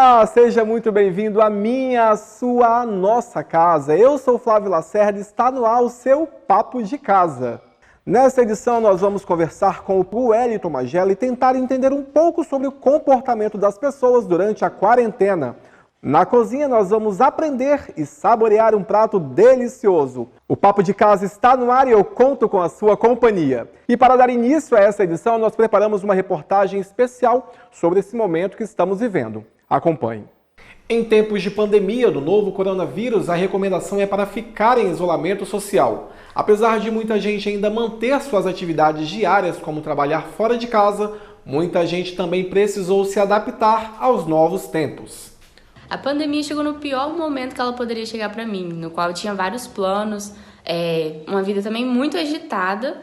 Olá, seja muito bem-vindo à minha, à sua, à nossa casa. Eu sou Flávio Lacerda e está no ar o seu Papo de Casa. Nesta edição nós vamos conversar com o Wellington Magela e tentar entender um pouco sobre o comportamento das pessoas durante a quarentena. Na cozinha nós vamos aprender e saborear um prato delicioso. O Papo de Casa está no ar e eu conto com a sua companhia. E para dar início a essa edição, nós preparamos uma reportagem especial sobre esse momento que estamos vivendo. Acompanhe. Em tempos de pandemia do novo coronavírus, a recomendação é para ficar em isolamento social. Apesar de muita gente ainda manter suas atividades diárias, como trabalhar fora de casa, muita gente também precisou se adaptar aos novos tempos. A pandemia chegou no pior momento que ela poderia chegar para mim, no qual eu tinha vários planos, uma vida também muito agitada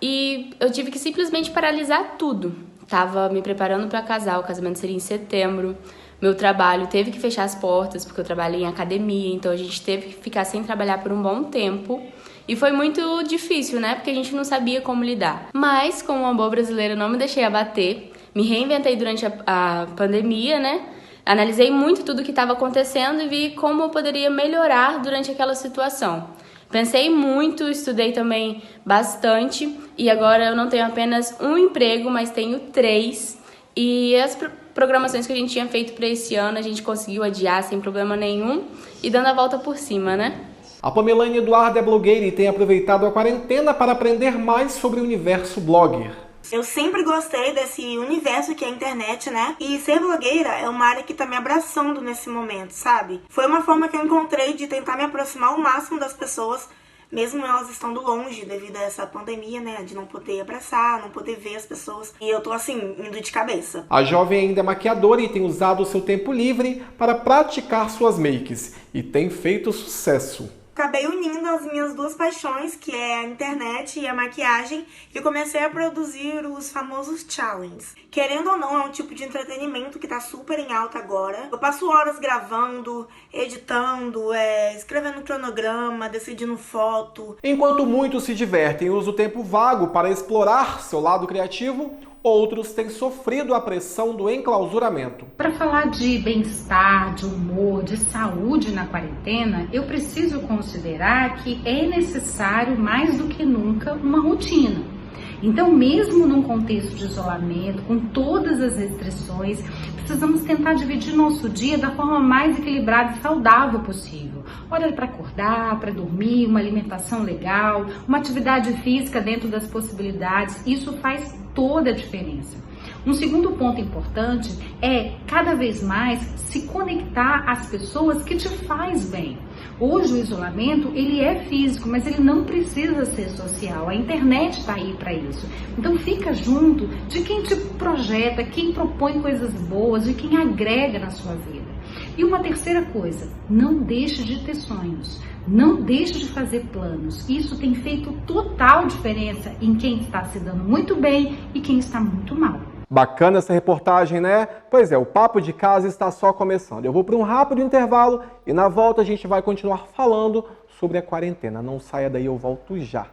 e eu tive que simplesmente paralisar tudo. Tava me preparando para casar, o casamento seria em setembro, meu trabalho teve que fechar as portas porque eu trabalhei em academia, então a gente teve que ficar sem trabalhar por um bom tempo e foi muito difícil, né, porque a gente não sabia como lidar. Mas, como uma boa brasileira, não me deixei abater, me reinventei durante a pandemia, né? Analisei muito tudo o que estava acontecendo e vi como eu poderia melhorar durante aquela situação. Pensei muito, estudei também bastante e agora eu não tenho apenas um emprego, mas tenho 3. E as programações que a gente tinha feito para esse ano a gente conseguiu adiar sem problema nenhum e dando a volta por cima, né? A Pamelane Eduardo é blogueira e tem aproveitado a quarentena para aprender mais sobre o universo blogger. Eu sempre gostei desse universo que é a internet, né? E ser blogueira é uma área que tá me abraçando nesse momento, sabe? Foi uma forma que eu encontrei de tentar me aproximar ao máximo das pessoas, mesmo elas estando longe devido a essa pandemia, né? De não poder abraçar, não poder ver as pessoas. E eu tô assim, indo de cabeça. A jovem ainda é maquiadora e tem usado o seu tempo livre para praticar suas makes. E tem feito sucesso. Acabei unindo as minhas 2 paixões, que é a internet e a maquiagem, e comecei a produzir os famosos challenges. Querendo ou não, é um tipo de entretenimento que tá super em alta agora. Eu passo horas gravando, editando, escrevendo cronograma, decidindo foto. Enquanto muitos se divertem e usam o tempo vago para explorar seu lado criativo, outros têm sofrido a pressão do enclausuramento. Para falar de bem-estar, de humor, de saúde na quarentena, eu preciso considerar que é necessário mais do que nunca uma rotina. Então, mesmo num contexto de isolamento, com todas as restrições, precisamos tentar dividir nosso dia da forma mais equilibrada e saudável possível. Hora para acordar, para dormir, uma alimentação legal, uma atividade física dentro das possibilidades, isso faz toda a diferença. Um segundo ponto importante é, cada vez mais, se conectar às pessoas que te faz bem. Hoje o isolamento, ele é físico, mas ele não precisa ser social. A internet está aí para isso. Então fica junto de quem te projeta, quem propõe coisas boas, de quem agrega na sua vida. E uma terceira coisa, não deixe de ter sonhos. Não deixe de fazer planos. Isso tem feito total diferença em quem está se dando muito bem e quem está muito mal. Bacana essa reportagem, né? Pois é, o Papo de Casa está só começando. Eu vou para um rápido intervalo e na volta a gente vai continuar falando sobre a quarentena. Não saia daí, eu volto já.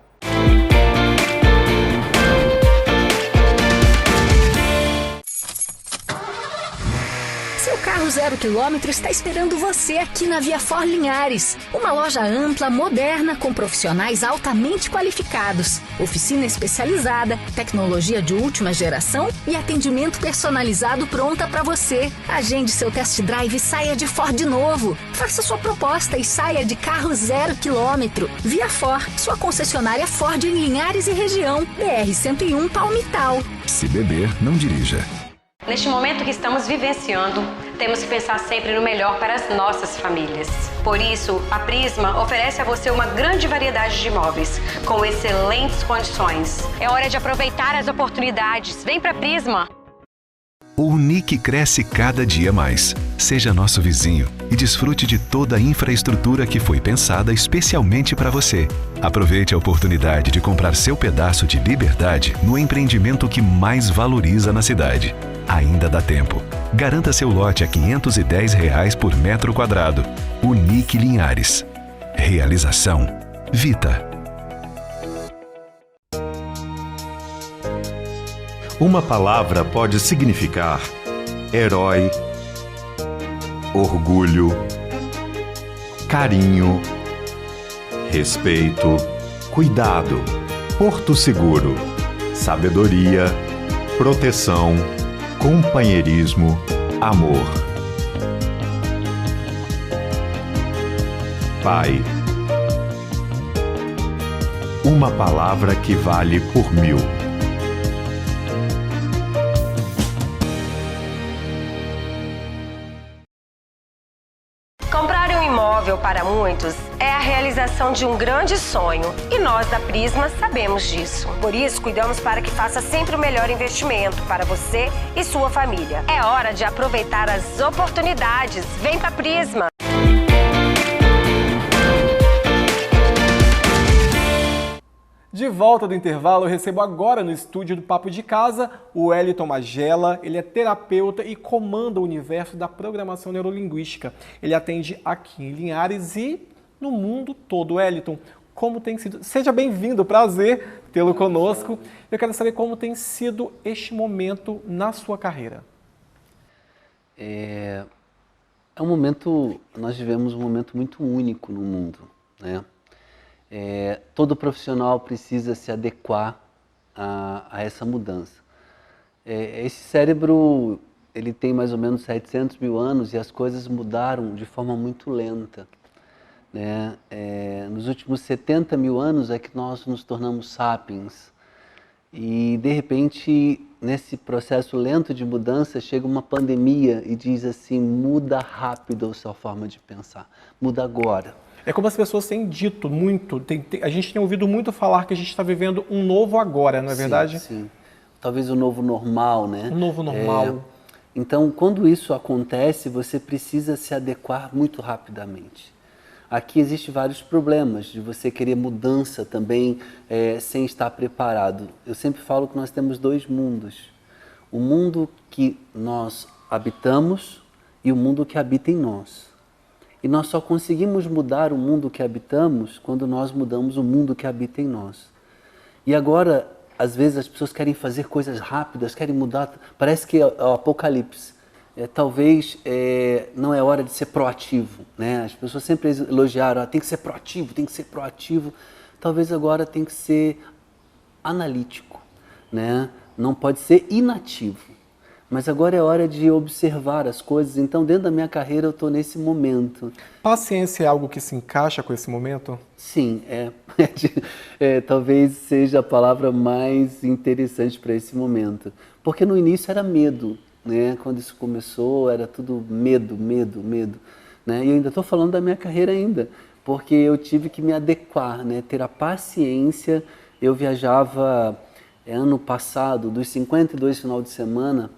Seu carro 0 km está esperando você aqui na Viafor Linhares. Uma loja ampla, moderna, com profissionais altamente qualificados. Oficina especializada, tecnologia de última geração e atendimento personalizado pronta para você. Agende seu test drive e saia de Ford novo. Faça sua proposta e saia de carro 0 km. Viafor, sua concessionária Ford em Linhares e região. BR-101 Palmital. Se beber, não dirija. Neste momento que estamos vivenciando, temos que pensar sempre no melhor para as nossas famílias. Por isso, a Prisma oferece a você uma grande variedade de imóveis, com excelentes condições. É hora de aproveitar as oportunidades. Vem para Prisma! O Unique cresce cada dia mais. Seja nosso vizinho e desfrute de toda a infraestrutura que foi pensada especialmente para você. Aproveite a oportunidade de comprar seu pedaço de liberdade no empreendimento que mais valoriza na cidade. Ainda dá tempo. Garanta seu lote a R$ 510 por metro quadrado. Unique Linhares. Realização Vita. Uma palavra pode significar herói, orgulho, carinho, respeito, cuidado, porto seguro, sabedoria, proteção, companheirismo, amor. Pai. Uma palavra que vale por 1000. Comprar um imóvel para muitos é a realização de um grande sonho e nós da Prisma sabemos disso. Por isso, cuidamos para que faça sempre o melhor investimento para você e sua família. É hora de aproveitar as oportunidades. Vem pra Prisma! De volta do intervalo, eu recebo agora no estúdio do Papo de Casa o Wellington Magela. Ele é terapeuta e comanda o universo da programação neurolinguística. Ele atende aqui em Linhares e no mundo todo. Wellington, como tem sido? Seja bem-vindo, prazer tê-lo conosco. Eu quero saber como tem sido este momento na sua carreira. É um momento, nós vivemos um momento muito único no mundo, né? Todo profissional precisa se adequar a essa mudança. Esse cérebro, ele tem mais ou menos 700 mil anos e as coisas mudaram de forma muito lenta, né? Nos últimos 70 mil anos é que nós nos tornamos sapiens e, de repente, nesse processo lento de mudança, chega uma pandemia e diz assim, muda rápido a sua forma de pensar, muda agora. É como as pessoas têm dito muito, a gente tem ouvido muito falar que a gente está vivendo um novo agora, não é verdade? Sim. Talvez o novo normal, né? Um novo normal. Então, quando isso acontece, você precisa se adequar muito rapidamente. Aqui existem vários problemas de você querer mudança também sem estar preparado. Eu sempre falo que nós temos dois mundos. O mundo que nós habitamos e o mundo que habita em nós. E nós só conseguimos mudar o mundo que habitamos quando nós mudamos o mundo que habita em nós. E agora, às vezes, as pessoas querem fazer coisas rápidas, querem mudar. Parece que é o apocalipse. Talvez não é hora de ser proativo, né? As pessoas sempre elogiaram, tem que ser proativo, tem que ser proativo. Talvez agora tem que ser analítico, né? Não pode ser inativo. Mas agora é hora de observar as coisas. Então, dentro da minha carreira, eu estou nesse momento. Paciência é algo que se encaixa com esse momento? Sim, talvez seja a palavra mais interessante para esse momento. Porque no início era medo, né? Quando isso começou, era tudo medo, medo, medo. Né? E eu ainda estou falando da minha carreira ainda, porque eu tive que me adequar, né? Ter a paciência. Eu viajava ano passado, dos 52 finais de semana,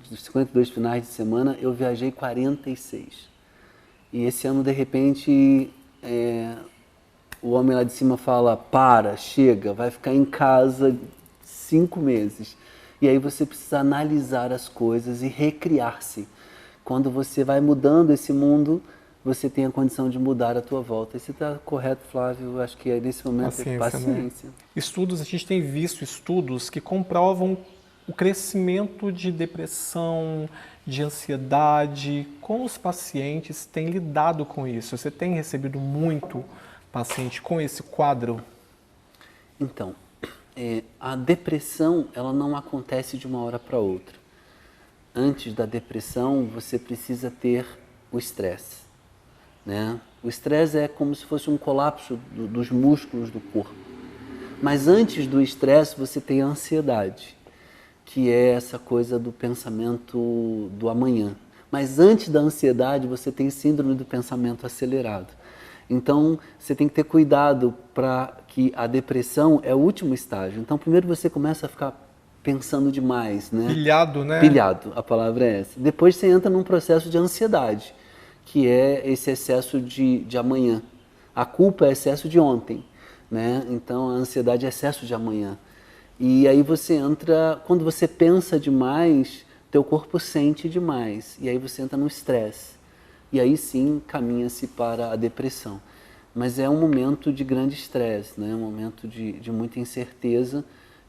dos 52 finais de semana, eu viajei 46. E esse ano, de repente, o homem lá de cima fala, chega, vai ficar em casa 5 meses. E aí você precisa analisar as coisas e recriar-se. Quando você vai mudando esse mundo, você tem a condição de mudar a tua volta. E se está correto, Flávio, eu acho que nesse momento é paciência. Né? Estudos, a gente tem visto estudos que comprovam o crescimento de depressão, de ansiedade. Como os pacientes têm lidado com isso? Você tem recebido muito paciente com esse quadro? Então, a depressão, ela não acontece de uma hora para outra. Antes da depressão, você precisa ter o estresse, né? O estresse é como se fosse um colapso dos músculos do corpo. Mas antes do estresse, você tem a ansiedade, que é essa coisa do pensamento do amanhã. Mas antes da ansiedade, você tem síndrome do pensamento acelerado. Então, você tem que ter cuidado para que a depressão é o último estágio. Então, primeiro você começa a ficar pensando demais, né? Pilhado, né? Pilhado, a palavra é essa. Depois você entra num processo de ansiedade, que é esse excesso de amanhã. A culpa é excesso de ontem, né? Então, a ansiedade é excesso de amanhã. E aí você entra, quando você pensa demais, teu corpo sente demais. E aí você entra no estresse. E aí sim, caminha-se para a depressão. Mas é um momento de grande estresse, né? Um momento de muita incerteza.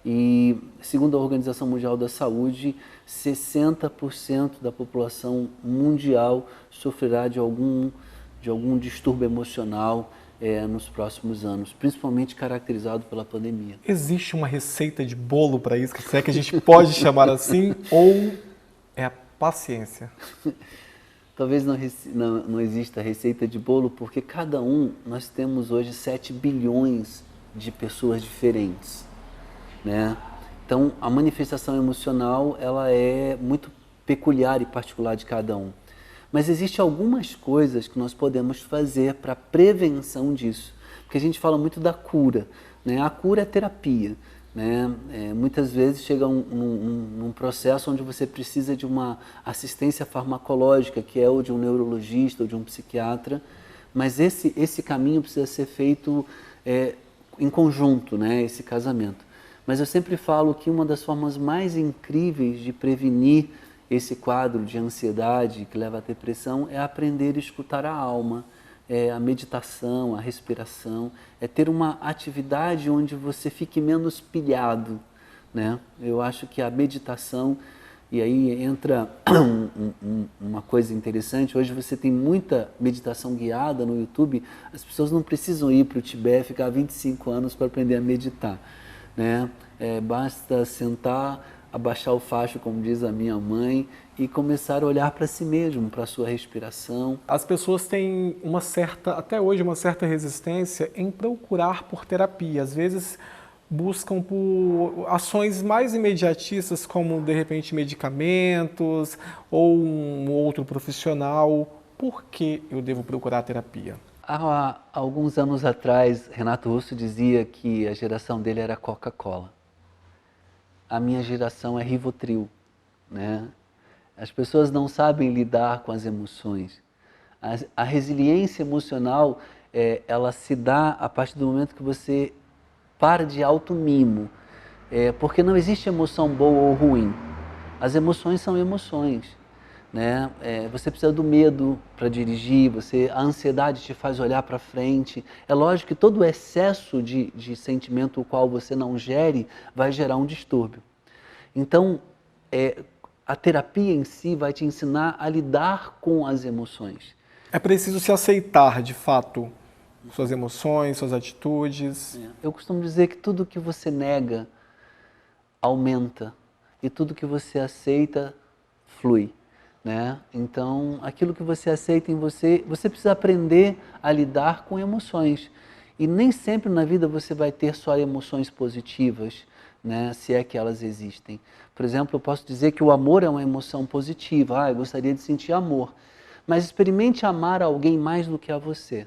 E, segundo a Organização Mundial da Saúde, 60% da população mundial sofrerá de algum distúrbio emocional nos próximos anos, principalmente caracterizado pela pandemia. Existe uma receita de bolo para isso, se é que a gente pode chamar assim, ou é a paciência? Talvez não exista receita de bolo, porque nós temos hoje 7 bilhões de pessoas diferentes, né? Então, a manifestação emocional, ela é muito peculiar e particular de cada um. Mas existem algumas coisas que nós podemos fazer para a prevenção disso. Porque a gente fala muito da cura, né? A cura é terapia, né? Muitas vezes chega num processo onde você precisa de uma assistência farmacológica, que é ou de um neurologista ou de um psiquiatra, mas esse caminho precisa ser feito em conjunto, né? Esse casamento. Mas eu sempre falo que uma das formas mais incríveis de prevenir esse quadro de ansiedade que leva à depressão é aprender a escutar a alma, a meditação, a respiração, é ter uma atividade onde você fique menos pilhado, né? Eu acho que a meditação, e aí entra uma coisa interessante, hoje você tem muita meditação guiada no YouTube, as pessoas não precisam ir para o Tibete, ficar 25 anos para aprender a meditar, né? Basta sentar, abaixar o facho, como diz a minha mãe, e começar a olhar para si mesmo, para a sua respiração. As pessoas têm até hoje, uma certa resistência em procurar por terapia. Às vezes buscam por ações mais imediatistas, como, de repente, medicamentos ou um outro profissional. Por que eu devo procurar terapia? Há alguns anos atrás, Renato Russo dizia que a geração dele era Coca-Cola. A minha geração é Rivotril, né? As pessoas não sabem lidar com as emoções. A resiliência emocional, ela se dá a partir do momento que você para de automimo, porque não existe emoção boa ou ruim. As emoções são emoções, né? Você precisa do medo para dirigir, a ansiedade te faz olhar para frente. É lógico que todo excesso de sentimento o qual você não gere vai gerar um distúrbio. Então, a terapia em si vai te ensinar a lidar com as emoções. É preciso se aceitar, de fato, suas emoções, suas atitudes. Eu costumo dizer que tudo que você nega aumenta e tudo que você aceita flui, né? Então, aquilo que você aceita em você precisa aprender a lidar com emoções. E nem sempre na vida você vai ter só emoções positivas, né, se é que elas existem. Por exemplo, eu posso dizer que o amor é uma emoção positiva. Eu gostaria de sentir amor. Mas experimente amar alguém mais do que a você.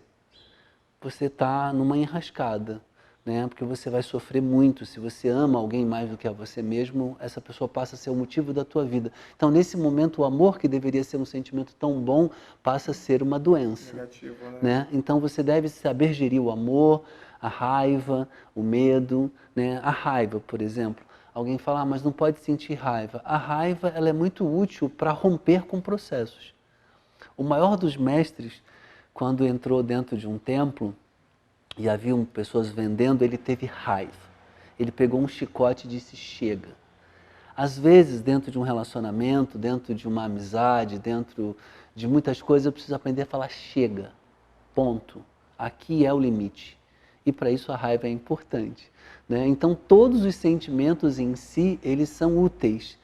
Você está numa enrascada, né, porque você vai sofrer muito. Se você ama alguém mais do que a você mesmo, essa pessoa passa a ser o motivo da tua vida. Então, nesse momento, o amor, que deveria ser um sentimento tão bom, passa a ser uma doença. Negativo, né? Então, você deve saber gerir o amor, a raiva, o medo, né? A raiva, por exemplo. Alguém fala, mas não pode sentir raiva. A raiva, ela é muito útil para romper com processos. O maior dos mestres, quando entrou dentro de um templo e haviam pessoas vendendo, ele teve raiva. Ele pegou um chicote e disse, chega. Às vezes, dentro de um relacionamento, dentro de uma amizade, dentro de muitas coisas, eu preciso aprender a falar, chega, ponto. Aqui é o limite. E para isso a raiva é importante, né? Então, todos os sentimentos em si, eles são úteis.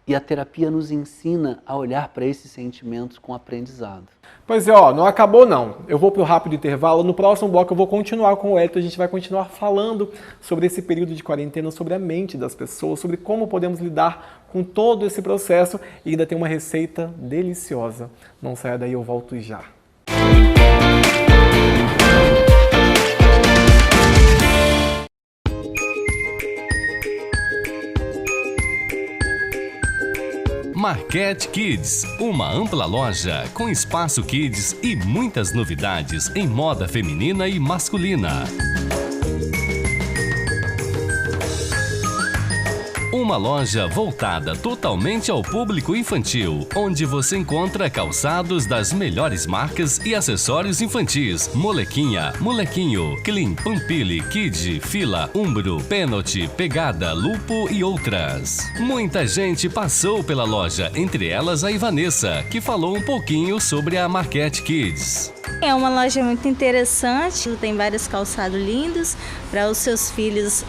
E a terapia nos ensina a olhar para esses sentimentos com aprendizado. Pois é, não acabou não. Eu vou para o rápido intervalo. No próximo bloco eu vou continuar com o Hélito. A gente vai continuar falando sobre esse período de quarentena, sobre a mente das pessoas, sobre como podemos lidar com todo esse processo. E ainda tem uma receita deliciosa. Não saia daí, eu volto já. Marquette Kids, uma ampla loja com espaço kids e muitas novidades em moda feminina e masculina. uma loja voltada totalmente ao público infantil, onde você encontra calçados das melhores marcas e acessórios infantis: Molequinha, Molequinho, Clean, Pampili, Kid, Fila, Umbro, Pênalti, Pegada, Lupo e outras. Muita gente passou pela loja, entre elas a Ivanessa, que falou um pouquinho sobre a Marquete Kids. É uma loja muito interessante, tem vários calçados lindos para os seus filhos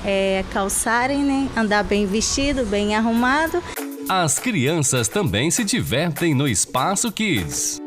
calçarem, né? Andar bem vestido, bem arrumado. As crianças também se divertem no Espaço Kids.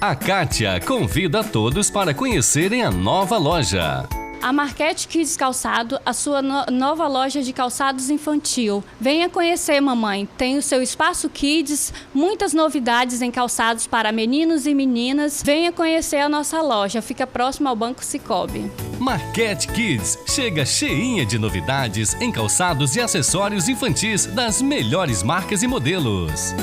A Kátia convida todos para conhecerem a nova loja. A Marquete Kids Calçado, a sua nova loja de calçados infantil. Venha conhecer, mamãe. Tem o seu Espaço Kids, muitas novidades em calçados para meninos e meninas. Venha conhecer a nossa loja, fica próximo ao Banco Sicoob. Marquete Kids chega cheinha de novidades em calçados e acessórios infantis das melhores marcas e modelos.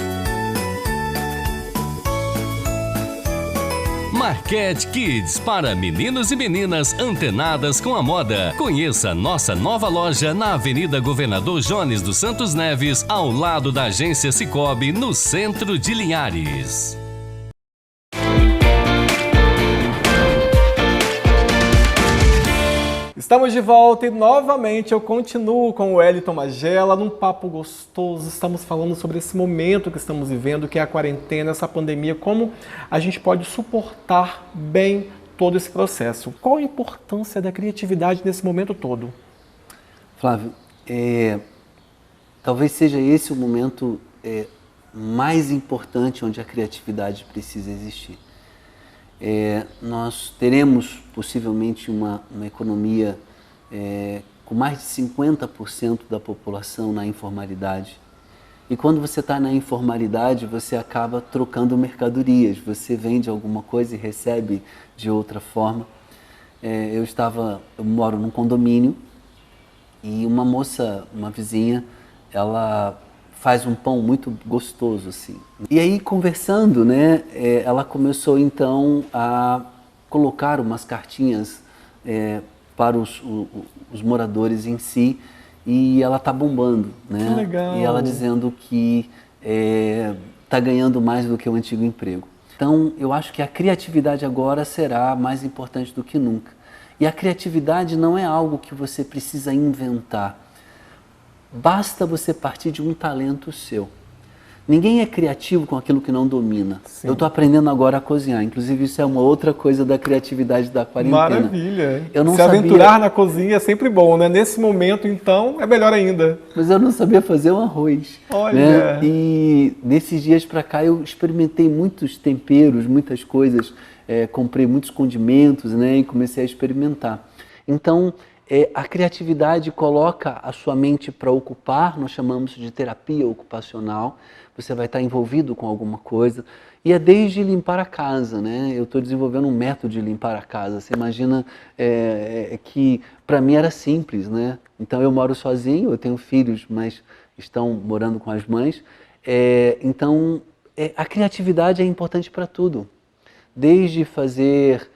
Marquete Kids, para meninos e meninas antenadas com a moda. Conheça nossa nova loja na Avenida Governador Jones dos Santos Neves, ao lado da agência Sicoob, no centro de Linhares. Estamos de volta e novamente eu continuo com o Wellington Magela num papo gostoso. Estamos falando sobre esse momento que estamos vivendo, que é a quarentena, essa pandemia, como a gente pode suportar bem todo esse processo. Qual a importância da criatividade nesse momento todo? Flávio, talvez seja esse o momento mais importante onde a criatividade precisa existir. Nós teremos possivelmente uma economia com mais de 50% da população na informalidade. E quando você está na informalidade, você acaba trocando mercadorias. Você vende alguma coisa e recebe de outra forma. Eu moro num condomínio e uma moça, uma vizinha, ela faz um pão muito gostoso, assim. E aí, conversando, né, ela começou, então, a colocar umas cartinhas para os moradores em si, e ela tá bombando, né? Que legal! E ela dizendo que tá ganhando mais do que o antigo emprego. Então, eu acho que a criatividade agora será mais importante do que nunca. E a criatividade não é algo que você precisa inventar. Basta você partir de um talento seu. Ninguém é criativo com aquilo que não domina. Sim. Eu estou aprendendo agora a cozinhar. Inclusive, isso é uma outra coisa da criatividade da quarentena. Maravilha! Eu não Se aventurar na cozinha é sempre bom, né? Nesse momento, então, é melhor ainda. Mas eu não sabia fazer um arroz. Olha! Né? E nesses dias para cá eu experimentei muitos temperos, muitas coisas. Comprei muitos condimentos, né? E comecei a experimentar. Então, a criatividade coloca a sua mente para ocupar, nós chamamos de terapia ocupacional. Você vai estar envolvido com alguma coisa. E é desde limpar a casa, né? Eu estou desenvolvendo um método de limpar a casa. Você imagina que para mim era simples, né? Então eu moro sozinho, eu tenho filhos, mas estão morando com as mães. Então a criatividade é importante para tudo. Desde fazer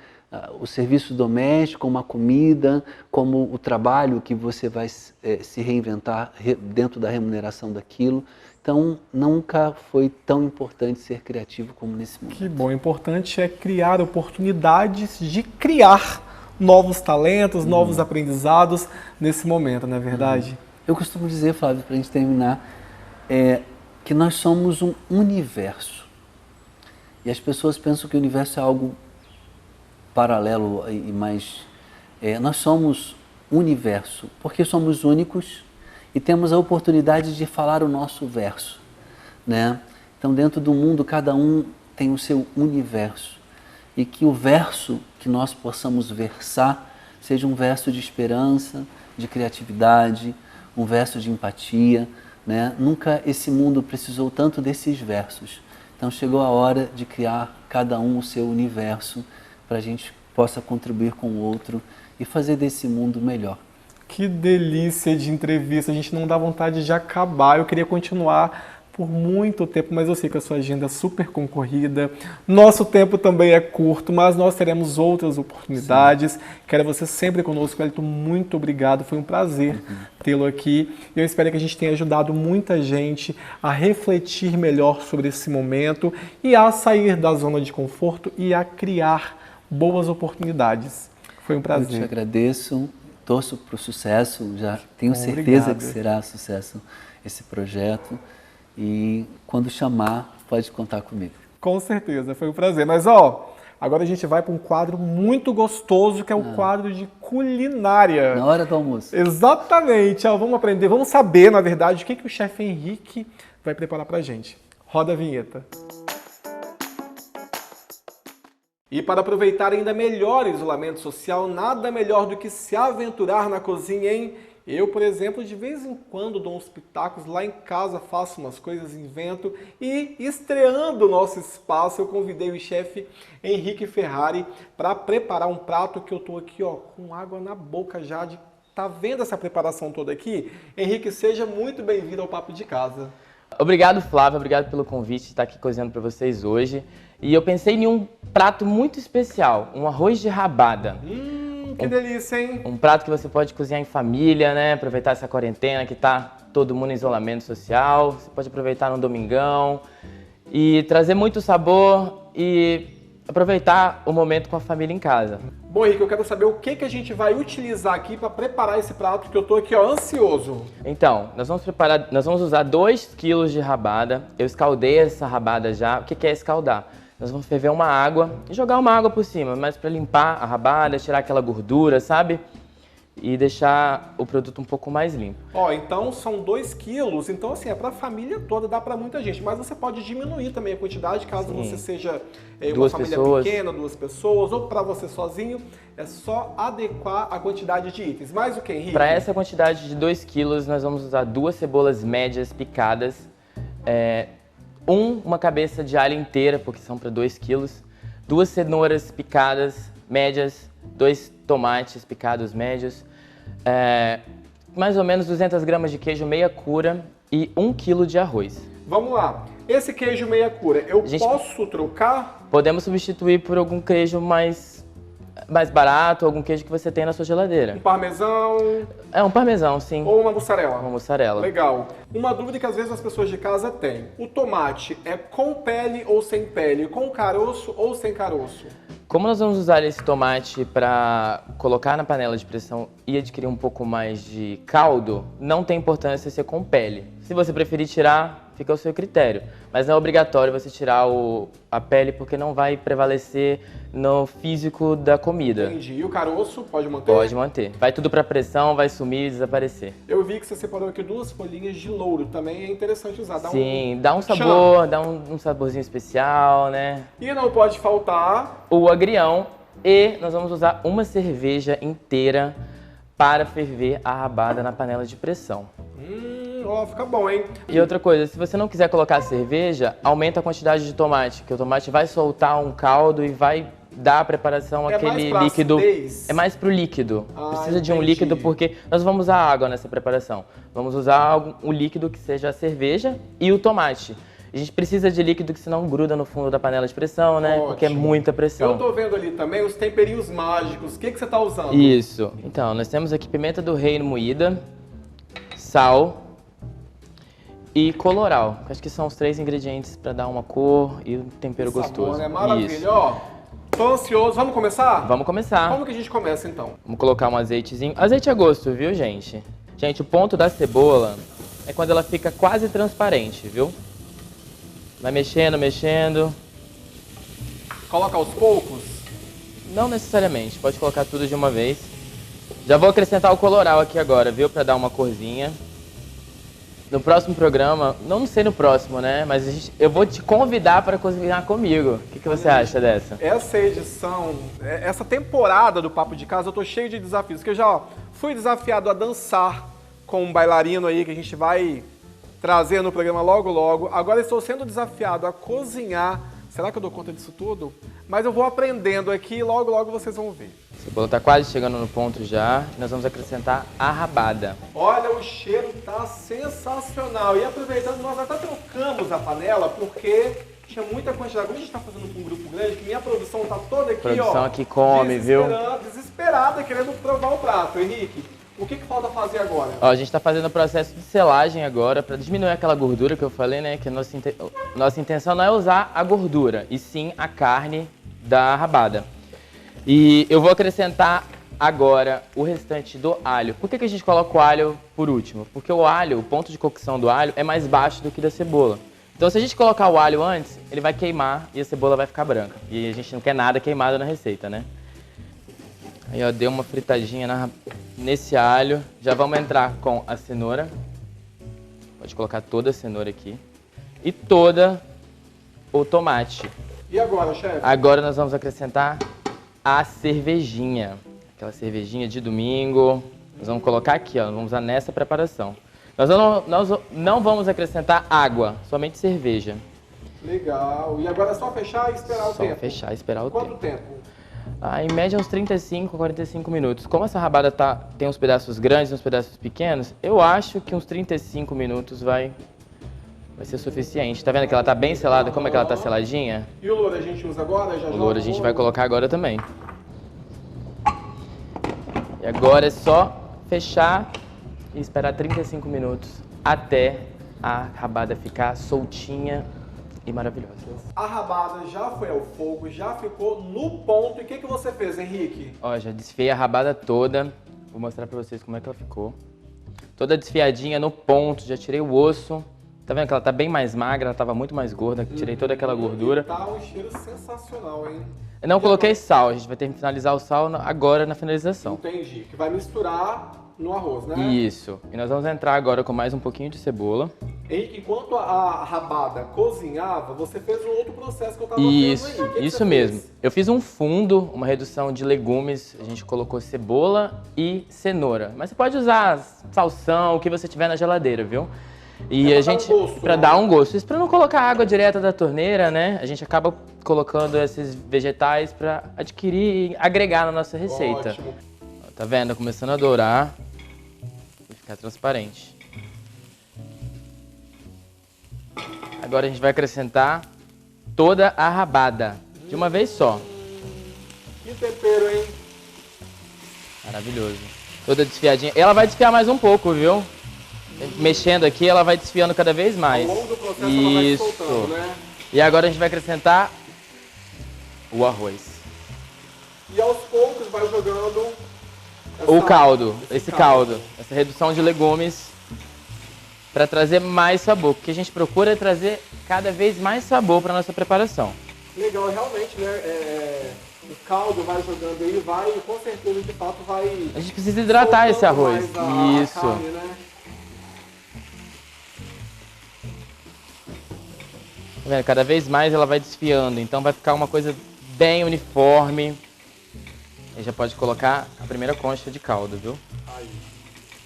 o serviço doméstico, como a comida, como o trabalho que você vai se reinventar dentro da remuneração daquilo. Então, nunca foi tão importante ser criativo como nesse momento. Que bom, o importante é criar oportunidades de criar novos talentos, novos aprendizados nesse momento, não é verdade? Eu costumo dizer, Flávio, para a gente terminar, que nós somos um universo. E as pessoas pensam que o universo é algo paralelo e mais... nós somos universo, porque somos únicos e temos a oportunidade de falar o nosso verso, né? Então, dentro do mundo, cada um tem o seu universo. E que o verso que nós possamos versar seja um verso de esperança, de criatividade, um verso de empatia, né? Nunca esse mundo precisou tanto desses versos. Então, chegou a hora de criar cada um o seu universo, para a gente possa contribuir com o outro e fazer desse mundo melhor. Que delícia de entrevista, a gente não dá vontade de acabar, eu queria continuar por muito tempo, mas eu sei que a sua agenda é super concorrida. Nosso tempo também é curto, mas nós teremos outras oportunidades. Sim. Quero você sempre conosco, Wellington. Muito obrigado, foi um prazer tê-lo aqui. Eu espero que a gente tenha ajudado muita gente a refletir melhor sobre esse momento e a sair da zona de conforto e a criar boas oportunidades. Foi um prazer. Eu te agradeço, torço para o sucesso, já tenho certeza que será sucesso esse projeto. E quando chamar, pode contar comigo. Com certeza, foi um prazer. Mas agora a gente vai para um quadro muito gostoso, que é o quadro de culinária. Na hora do almoço. Exatamente. Vamos aprender, vamos saber, na verdade, o que o chefe Henrique vai preparar para a gente. Roda a vinheta. E para aproveitar ainda melhor o isolamento social, nada melhor do que se aventurar na cozinha, hein? Eu, por exemplo, de vez em quando dou uns pitacos lá em casa, faço umas coisas, invento. E estreando o nosso espaço, eu convidei o chefe Henrique Ferrari para preparar um prato que eu tô aqui, com água na boca já de... Tá vendo essa preparação toda aqui? Henrique, seja muito bem-vindo ao Papo de Casa. Obrigado, Flávio. Obrigado pelo convite de estar aqui cozinhando para vocês hoje. E eu pensei em um prato muito especial, um arroz de rabada. Que delícia, hein? Um prato que você pode cozinhar em família, né? Aproveitar essa quarentena que tá todo mundo em isolamento social. Você pode aproveitar no domingão e trazer muito sabor e aproveitar o momento com a família em casa. Bom, Henrique, eu quero saber o que a gente vai utilizar aqui para preparar esse prato, que eu tô aqui, ansioso. Então, nós vamos usar 2 kg de rabada. Eu escaldei essa rabada já. O que é escaldar? Nós vamos ferver uma água e jogar uma água por cima, mas para limpar a rabada, tirar aquela gordura, sabe? E deixar o produto um pouco mais limpo. Então são 2 quilos, então assim, é para a família toda, dá para muita gente, mas você pode diminuir também a quantidade, caso você seja uma família pequena, 2 pessoas, ou para você sozinho, é só adequar a quantidade de itens. Mais o que, Henrique? Para essa quantidade de 2 quilos, nós vamos usar 2 cebolas médias picadas, uma cabeça de alho inteira, porque são para 2 quilos, 2 cenouras picadas médias, 2 tomates picados médios, mais ou menos 200 gramas de queijo meia cura e 1 quilo de arroz. Vamos lá. Esse queijo meia cura, posso trocar? Podemos substituir por algum queijo mais barato, algum queijo que você tem na sua geladeira. Um parmesão? Um parmesão, sim. Ou uma mussarela? Uma mussarela. Legal. Uma dúvida que às vezes as pessoas de casa têm. O tomate é com pele ou sem pele? Com caroço ou sem caroço? Como nós vamos usar esse tomate para colocar na panela de pressão e adquirir um pouco mais de caldo, não tem importância ser com pele. Se você preferir tirar, fica ao seu critério. Mas não é obrigatório você tirar a pele, porque não vai prevalecer no físico da comida. Entendi. E o caroço, pode manter? Pode manter. Vai tudo para pressão, vai sumir e desaparecer. Eu vi que você separou aqui 2 folhinhas de louro, também é interessante usar. Sim, dá um sabor, dá um saborzinho especial, né? E não pode faltar... o agrião, e nós vamos usar uma cerveja inteira para ferver a rabada na panela de pressão. Fica bom, hein? E outra coisa, se você não quiser colocar a cerveja, aumenta a quantidade de tomate, que o tomate vai soltar um caldo e vai dar a preparação aquele líquido. Acidez? É mais pro líquido. Precisa de um líquido porque nós vamos usar água nessa preparação. Vamos usar um líquido que seja a cerveja e o tomate. A gente precisa de líquido que senão gruda no fundo da panela de pressão, né? Ótimo. Porque é muita pressão. Eu tô vendo ali também os temperinhos mágicos. O que você tá usando? Isso. Então, nós temos aqui pimenta do reino moída, sal e colorau. Acho que são os 3 ingredientes para dar uma cor e um tempero gostoso. Né? Maravilha, Tô ansioso. Vamos começar? Vamos começar. Como que a gente começa, então? Vamos colocar um azeitezinho. Azeite a gosto, viu, gente? Gente, o ponto da cebola é quando ela fica quase transparente, viu? Vai mexendo, mexendo. Coloca aos poucos? Não necessariamente, pode colocar tudo de uma vez. Já vou acrescentar o colorau aqui agora, viu? Pra dar uma corzinha. No próximo programa, não sei no próximo, né? Mas eu vou te convidar para cozinhar comigo. O que você acha dessa? Essa edição, essa temporada do Papo de Casa, eu tô cheio de desafios. Porque eu já fui desafiado a dançar com um bailarino aí que a gente vai trazer no programa logo logo. Agora estou sendo desafiado a cozinhar. Será que eu dou conta disso tudo? Mas eu vou aprendendo aqui e logo logo vocês vão ver. A cebola tá quase chegando no ponto já. Nós vamos acrescentar a rabada. Olha, o cheiro tá sensacional. E aproveitando, nós até trocamos a panela porque tinha muita quantidade. Como a gente está fazendo com um grupo grande, que minha produção tá toda aqui, A produção aqui come, viu? Desesperada, querendo provar o prato. Henrique, o que falta fazer agora? Ó, a gente está fazendo o processo de selagem agora para diminuir aquela gordura que eu falei, né? Que a nossa intenção não é usar a gordura, e sim a carne da rabada. E eu vou acrescentar agora o restante do alho. Por que a gente coloca o alho por último? Porque o alho, o ponto de cocção do alho é mais baixo do que da cebola. Então se a gente colocar o alho antes, ele vai queimar e a cebola vai ficar branca. E a gente não quer nada queimado na receita, né? Aí, ó, deu uma fritadinha nesse alho. Já vamos entrar com a cenoura. Pode colocar toda a cenoura aqui. E toda o tomate. E agora, chefe? Agora nós vamos acrescentar a cervejinha. Aquela cervejinha de domingo. Nós vamos colocar aqui, ó. Vamos usar nessa preparação. Nós não vamos acrescentar água, somente cerveja. Legal. E agora é só fechar e esperar o tempo? Só fechar e esperar o tempo. Quanto tempo? Em média uns 35, 45 minutos. Como essa rabada tem uns pedaços grandes e uns pedaços pequenos, eu acho que uns 35 minutos vai ser suficiente. Tá vendo que ela tá bem selada? Como é que ela tá seladinha? E o louro a gente usa agora? O louro a gente vai colocar agora também. E agora é só fechar e esperar 35 minutos até a rabada ficar soltinha e maravilhosa. A rabada já foi ao fogo, já ficou no ponto. E o que você fez, Henrique? Ó, já desfiei a rabada toda. Vou mostrar pra vocês como é que ela ficou. Toda desfiadinha no ponto, já tirei o osso. Tá vendo que ela tá bem mais magra, ela tava muito mais gorda. Tirei toda aquela gordura. Tá um cheiro sensacional, hein? Eu não coloquei sal, a gente vai ter que finalizar o sal agora na finalização. Entendi, que vai misturar no arroz, né? Isso. E nós vamos entrar agora com mais um pouquinho de cebola. Henrique, enquanto a rabada cozinhava, você fez um outro processo que eu tava vendo aí. Isso mesmo. Eu fiz um fundo, uma redução de legumes. A gente colocou cebola e cenoura. Mas você pode usar salsão, o que você tiver na geladeira, viu? E a gente, pra dar um gosto. Isso pra não colocar água direta da torneira, né? A gente acaba colocando esses vegetais pra adquirir e agregar na nossa receita. Ótimo. Tá vendo? Começando a dourar e ficar transparente. Agora a gente vai acrescentar toda a rabada, de uma vez só. Que tempero, hein? Maravilhoso. Toda desfiadinha. Ela vai desfiar mais um pouco, viu? Mexendo aqui, ela vai desfiando cada vez mais. Ao longo do processo isso. Ela vai soltando, né? E agora a gente vai acrescentar o arroz. E aos poucos vai jogando o caldo, esse caldo, essa redução de legumes para trazer mais sabor. O que a gente procura é trazer cada vez mais sabor para nossa preparação. Legal, realmente, né? O caldo vai jogando aí, vai, com certeza, de fato, vai... A gente precisa hidratar esse arroz. Isso. A carne, né? Tá vendo? Cada vez mais ela vai desfiando, então vai ficar uma coisa bem uniforme. Aí já pode colocar a primeira concha de caldo, viu? Aí.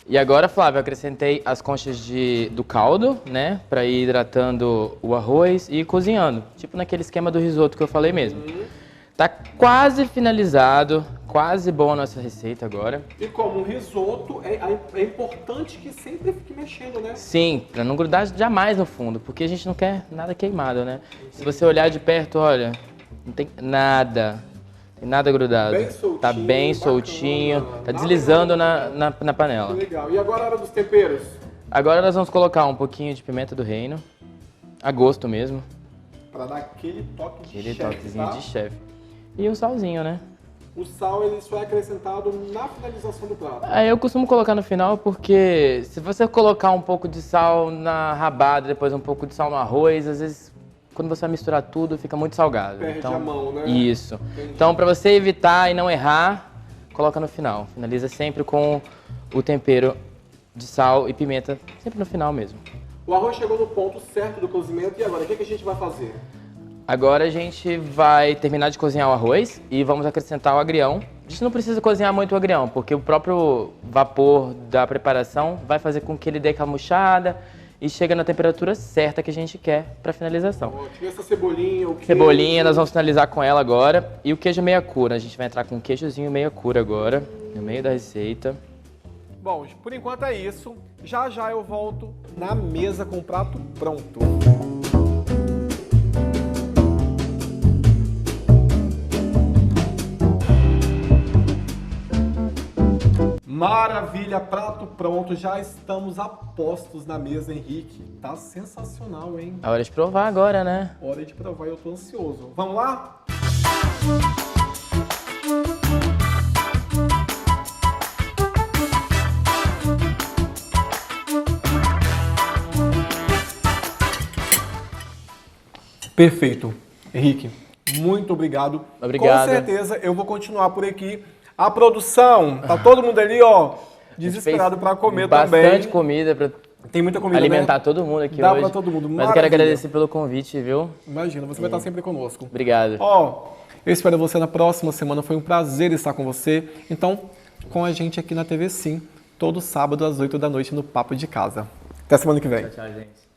E agora, Flávio, eu acrescentei as conchas do caldo, né? Pra ir hidratando o arroz e ir cozinhando. Tipo naquele esquema do risoto que eu falei mesmo. Tá quase finalizado, quase boa a nossa receita agora. E como um risoto, é importante que sempre fique mexendo, né? Sim, pra não grudar jamais no fundo, porque a gente não quer nada queimado, né? Se você olhar de perto, olha, não tem nada. Tem nada grudado. Bem soltinho, tá bem soltinho, bacana. Tá deslizando na panela. Que legal. E agora a hora dos temperos? Agora nós vamos colocar um pouquinho de pimenta do reino, a gosto mesmo. Pra dar aquele toque de chefe, aquele toquezinho tá? de chefe. E um salzinho, né? O sal, ele só é acrescentado na finalização do prato. Eu costumo colocar no final porque se você colocar um pouco de sal na rabada, depois um pouco de sal no arroz, às vezes quando você vai misturar tudo fica muito salgado. Perde a mão, né? Isso. Entendi. Então para você evitar e não errar, coloca no final. Finaliza sempre com o tempero de sal e pimenta, sempre no final mesmo. O arroz chegou no ponto certo do cozimento e agora o que a gente vai fazer? Agora a gente vai terminar de cozinhar o arroz e vamos acrescentar o agrião. A gente não precisa cozinhar muito o agrião, porque o próprio vapor da preparação vai fazer com que ele dê aquela murchada e chega na temperatura certa que a gente quer para finalização. Tinha essa cebolinha, o queijo. Cebolinha, nós vamos finalizar com ela agora. E o queijo meia cura, a gente vai entrar com um queijozinho meia cura agora, no meio da receita. Bom, por enquanto é isso. Já já eu volto na mesa com o prato pronto. Maravilha, prato pronto, já estamos a postos na mesa, Henrique. Tá sensacional, hein? A hora de provar agora, né? Hora de provar, eu tô ansioso. Vamos lá? Perfeito. Henrique, muito obrigado. Obrigado. Com certeza eu vou continuar por aqui. A produção, tá todo mundo ali, ó, desesperado para comer também. Bastante comida para tem muita comida, alimentar né? todo mundo aqui Dá hoje. para todo mundo. Mas eu quero agradecer pelo convite, viu? Imagina, você vai estar sempre conosco. Obrigado. Ó, eu espero você na próxima semana. Foi um prazer estar com você. Então, com a gente aqui na TV Sim, todo sábado às 8 da noite no Papo de Casa. Até semana que vem. Tchau, tchau, gente.